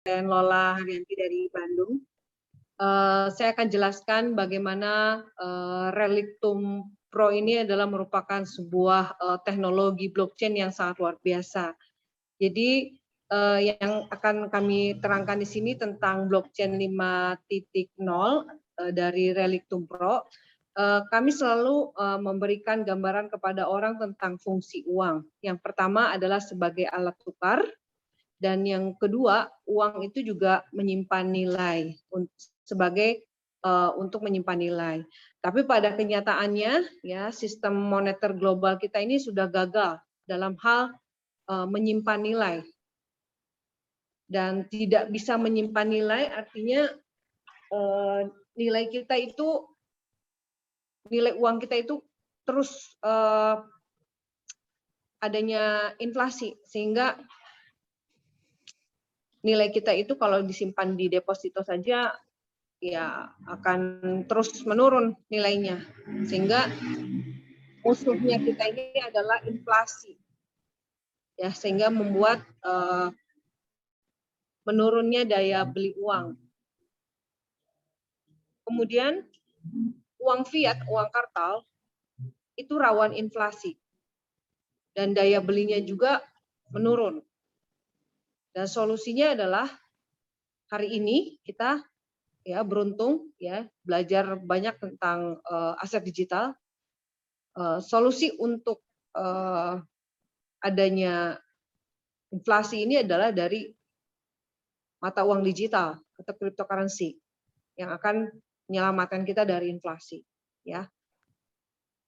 Saya Lola Haryanti dari Bandung. Saya akan jelaskan bagaimana Relictum Pro ini adalah merupakan sebuah teknologi blockchain yang sangat luar biasa. Jadi yang akan kami terangkan di sini tentang blockchain 5.0 dari Relictum Pro. Kami selalu memberikan gambaran kepada orang tentang fungsi uang. Yang pertama adalah sebagai alat tukar. Dan yang kedua, uang itu juga menyimpan nilai sebagai untuk menyimpan nilai. Tapi pada kenyataannya, ya sistem moneter global kita ini sudah gagal dalam hal menyimpan nilai. Dan tidak bisa menyimpan nilai artinya nilai kita itu, nilai uang kita itu terus adanya inflasi, sehingga nilai kita itu kalau disimpan di deposito saja ya akan terus menurun nilainya, sehingga musuhnya kita ini adalah inflasi, ya, sehingga membuat menurunnya daya beli uang. Kemudian uang fiat, uang kartal itu rawan inflasi dan daya belinya juga menurun. Dan solusinya adalah hari ini kita ya beruntung ya belajar banyak tentang aset digital. Solusi untuk adanya inflasi ini adalah dari mata uang digital atau cryptocurrency yang akan menyelamatkan kita dari inflasi, ya.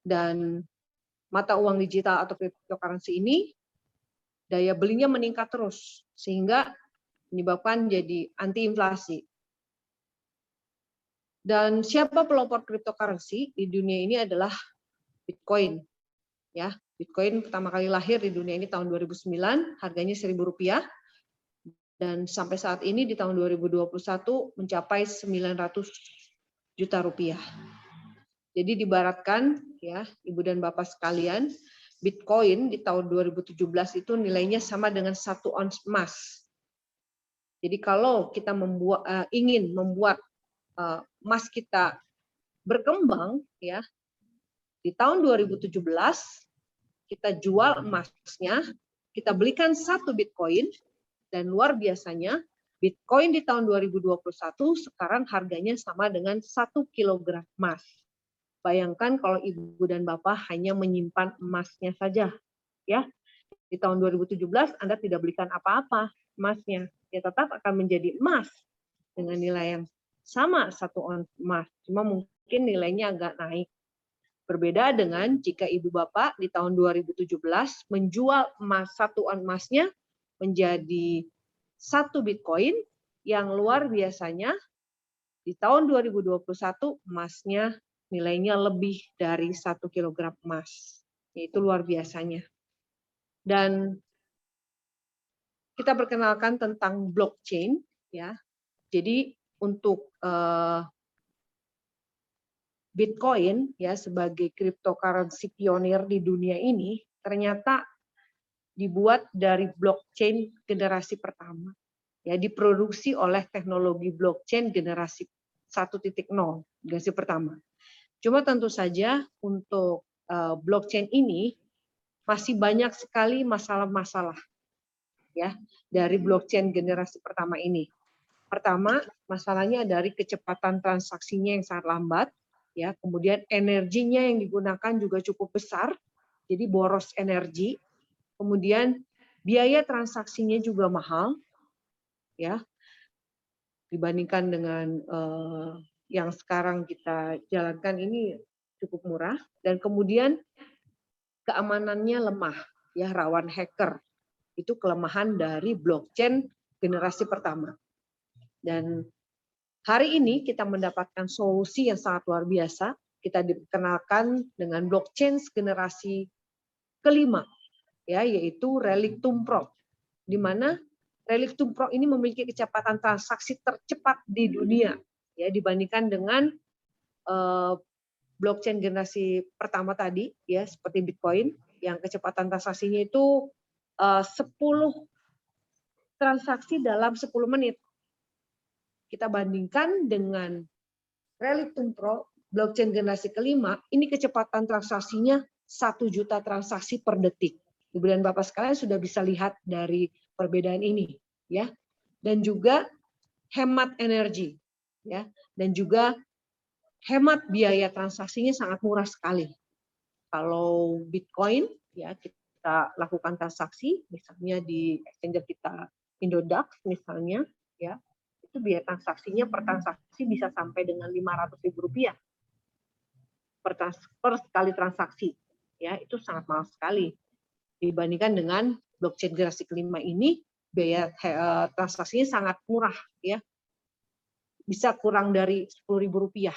Dan mata uang digital atau cryptocurrency ini daya belinya meningkat terus sehingga menyebabkan jadi anti inflasi. Dan siapa pelopor cryptocurrency di dunia ini adalah Bitcoin, ya. Bitcoin pertama kali lahir di dunia ini tahun 2009, harganya Rp1.000, dan sampai saat ini di tahun 2021 mencapai 900 juta rupiah. Jadi diibaratkan ya Ibu dan Bapak sekalian, Bitcoin di tahun 2017 itu nilainya sama dengan 1 ons emas. Jadi kalau kita ingin membuat emas kita berkembang, ya, di tahun 2017 kita jual emasnya, kita belikan 1 Bitcoin, dan luar biasanya Bitcoin di tahun 2021 sekarang harganya sama dengan 1 kilogram emas. Bayangkan kalau Ibu dan Bapak hanya menyimpan emasnya saja, ya. Di tahun 2017 Anda tidak belikan apa-apa emasnya, ya tetap akan menjadi emas dengan nilai yang sama 1 ons emas, cuma mungkin nilainya agak naik. Berbeda dengan jika Ibu Bapak di tahun 2017 menjual emas 1 ons emasnya menjadi 1 Bitcoin, yang luar biasanya di tahun 2021 emasnya nilainya lebih dari 1 kilogram emas. Itu luar biasanya. Dan kita perkenalkan tentang blockchain, ya. Jadi untuk Bitcoin ya sebagai cryptocurrency pionir di dunia ini ternyata dibuat dari blockchain generasi pertama. Ya, diproduksi oleh teknologi blockchain generasi 1.0, generasi pertama. Cuma tentu saja untuk blockchain ini masih banyak sekali masalah-masalah ya dari blockchain generasi pertama ini. Pertama, masalahnya dari kecepatan transaksinya yang sangat lambat, ya. Kemudian energinya yang digunakan juga cukup besar, jadi boros energi. Kemudian biaya transaksinya juga mahal, ya, dibandingkan dengan yang sekarang kita jalankan ini cukup murah. Dan kemudian keamanannya lemah, ya, rawan hacker. Itu kelemahan dari blockchain generasi pertama. Dan hari ini kita mendapatkan solusi yang sangat luar biasa. Kita dikenalkan dengan blockchain generasi kelima, ya, yaitu Relictum Pro, di mana Relictum Pro ini memiliki kecepatan transaksi tercepat di dunia, ya, dibandingkan dengan blockchain generasi pertama tadi, ya, seperti Bitcoin, yang kecepatan transaksinya itu 10 transaksi dalam 10 menit. Kita bandingkan dengan Relitum Pro, blockchain generasi kelima, ini kecepatan transaksinya 1 juta transaksi per detik. Ibu dan Bapak sekalian sudah bisa lihat dari perbedaan ini, ya. Dan juga hemat energi, ya. Dan juga hemat biaya transaksinya sangat murah sekali. Kalau Bitcoin, ya kita lakukan transaksi, misalnya di exchange kita Indodax misalnya, ya itu biaya transaksinya per transaksi bisa sampai dengan Rp500.000 per sekali transaksi, ya itu sangat mahal sekali dibandingkan dengan blockchain generasi kelima ini biaya transaksinya sangat murah, ya bisa kurang dari Rp10.000,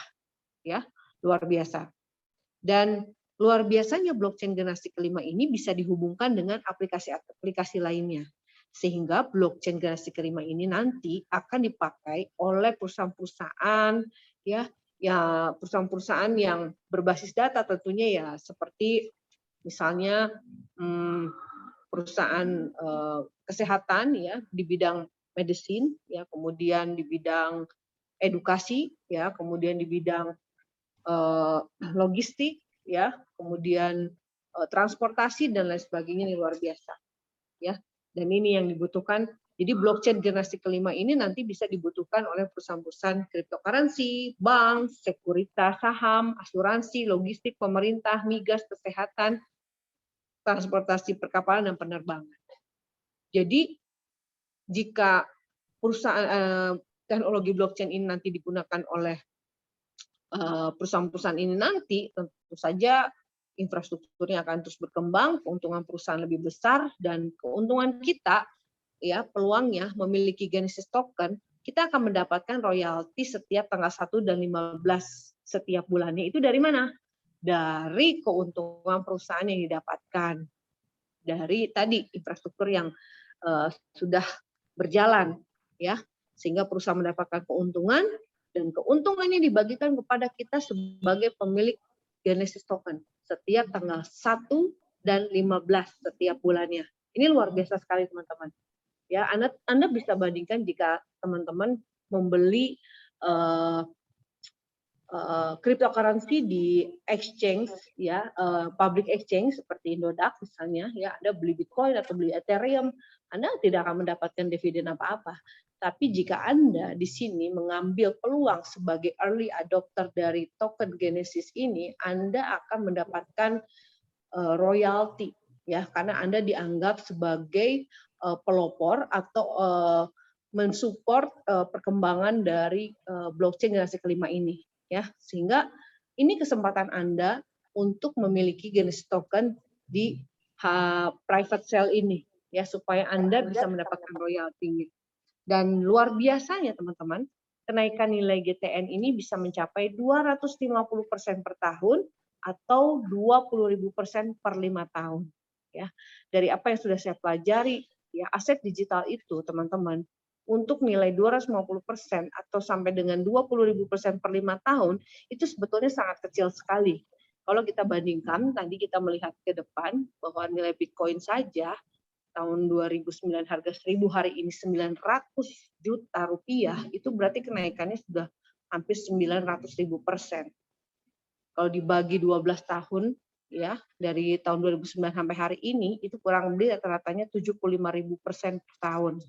ya luar biasa. Dan luar biasanya blockchain generasi kelima ini bisa dihubungkan dengan aplikasi-aplikasi lainnya. Sehingga blockchain generasi kelima ini nanti akan dipakai oleh perusahaan-perusahaan ya perusahaan-perusahaan yang berbasis data tentunya ya seperti misalnya perusahaan kesehatan ya di bidang medicine ya, kemudian di bidang edukasi ya, kemudian di bidang logistik ya, kemudian transportasi dan lain sebagainya ini luar biasa ya. Dan ini yang dibutuhkan. Jadi blockchain generasi kelima ini nanti bisa dibutuhkan oleh perusahaan-perusahaan cryptocurrency, bank, sekuritas, saham, asuransi, logistik, pemerintah, migas, kesehatan, transportasi perkapalan dan penerbangan. Jadi jika perusahaan teknologi blockchain ini nanti digunakan oleh perusahaan-perusahaan ini nanti tentu saja infrastrukturnya akan terus berkembang, keuntungan perusahaan lebih besar dan keuntungan kita ya peluangnya memiliki Genesis token, kita akan mendapatkan royalti setiap tanggal 1 dan 15 setiap bulannya. Itu dari mana? Dari keuntungan perusahaan yang didapatkan dari tadi infrastruktur yang sudah berjalan ya, sehingga perusahaan mendapatkan keuntungan dan keuntungannya dibagikan kepada kita sebagai pemilik Genesis token setiap tanggal 1 dan 15 setiap bulannya. Ini luar biasa sekali teman-teman. Ya, Anda bisa bandingkan jika teman-teman membeli cryptocurrency di exchange ya, public exchange seperti Indodax misalnya ya, Anda beli Bitcoin atau beli Ethereum, Anda tidak akan mendapatkan dividen apa-apa. Tapi jika Anda di sini mengambil peluang sebagai early adopter dari token Genesis ini, Anda akan mendapatkan royalti ya, karena Anda dianggap sebagai pelopor atau mensupport perkembangan dari blockchain generasi kelima ini ya, sehingga ini kesempatan Anda untuk memiliki Genesis token di private sale ini ya, supaya Anda bisa mendapatkan royalti. Dan luar biasanya teman-teman, kenaikan nilai GTN ini bisa mencapai 250% per tahun atau 20.000% per 5 tahun. Ya, dari apa yang sudah saya pelajari, ya aset digital itu teman-teman untuk nilai 250% atau sampai dengan 20.000% per 5 tahun itu sebetulnya sangat kecil sekali. Kalau kita bandingkan, tadi kita melihat ke depan bahwa nilai Bitcoin saja tahun 2009 harga 1.000, hari ini 900 juta rupiah, itu berarti kenaikannya sudah hampir 900.000%. Kalau dibagi 12 tahun ya, dari tahun 2009 sampai hari ini itu kurang lebih rata-ratanya 75.000% per tahun.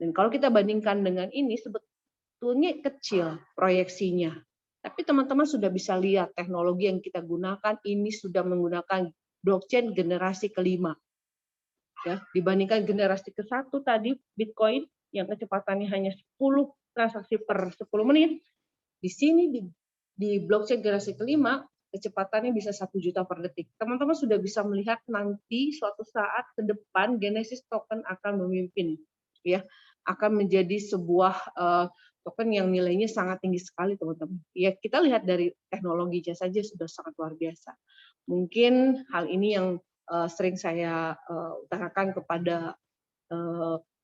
Dan kalau kita bandingkan dengan ini sebetulnya kecil proyeksinya. Tapi teman-teman sudah bisa lihat teknologi yang kita gunakan ini sudah menggunakan blockchain generasi kelima. Ya, dibandingkan generasi ke-1 tadi Bitcoin yang kecepatannya hanya 10 transaksi per 10 menit, di sini di blockchain generasi kelima kecepatannya bisa 1 juta per detik. Teman-teman sudah bisa melihat nanti suatu saat ke depan Genesis token akan memimpin ya, akan menjadi sebuah token yang nilainya sangat tinggi sekali teman-teman. Ya, kita lihat dari teknologinya saja sudah sangat luar biasa. Mungkin hal ini yang sering saya utarakan kepada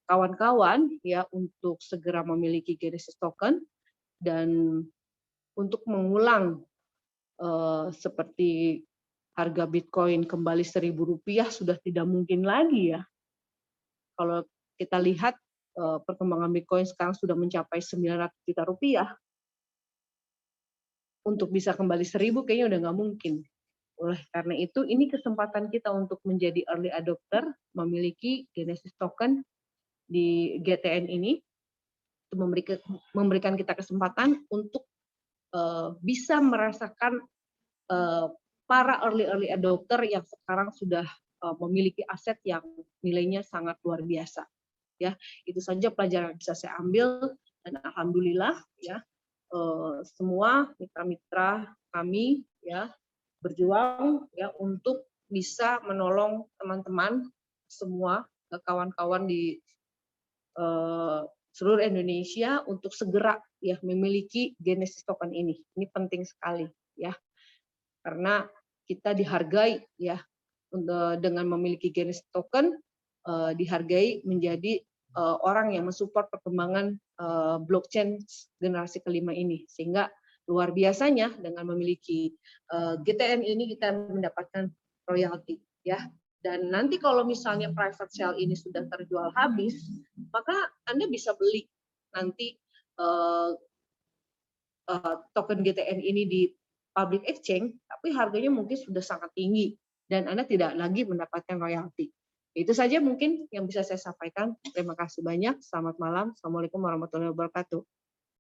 kawan-kawan ya untuk segera memiliki Genesis token, dan untuk mengulang seperti harga Bitcoin kembali Rp1.000 sudah tidak mungkin lagi ya. Kalau kita lihat perkembangan Bitcoin sekarang sudah mencapai 900 juta rupiah, untuk bisa kembali 1.000 kayaknya udah nggak mungkin. Oleh karena itu, ini kesempatan kita untuk menjadi early adopter, memiliki Genesis token di GTN ini, itu memberikan kita kesempatan untuk bisa merasakan para early adopter yang sekarang sudah memiliki aset yang nilainya sangat luar biasa. Ya, itu saja pelajaran yang bisa saya ambil, dan alhamdulillah ya, semua mitra-mitra kami ya berjuang ya untuk bisa menolong teman-teman semua, kawan-kawan di seluruh Indonesia untuk segera ya memiliki Genesis token ini. Ini penting sekali ya, karena kita dihargai ya dengan memiliki Genesis token, dihargai menjadi orang yang mensupport perkembangan blockchain generasi kelima ini, sehingga luar biasanya dengan memiliki GTN ini kita mendapatkan royalti ya. Dan nanti kalau misalnya private sale ini sudah terjual habis, maka Anda bisa beli nanti token GTN ini di public exchange, tapi harganya mungkin sudah sangat tinggi dan Anda tidak lagi mendapatkan royalti. Itu saja mungkin yang bisa saya sampaikan. Terima kasih banyak. Selamat malam. Assalamualaikum warahmatullahi wabarakatuh.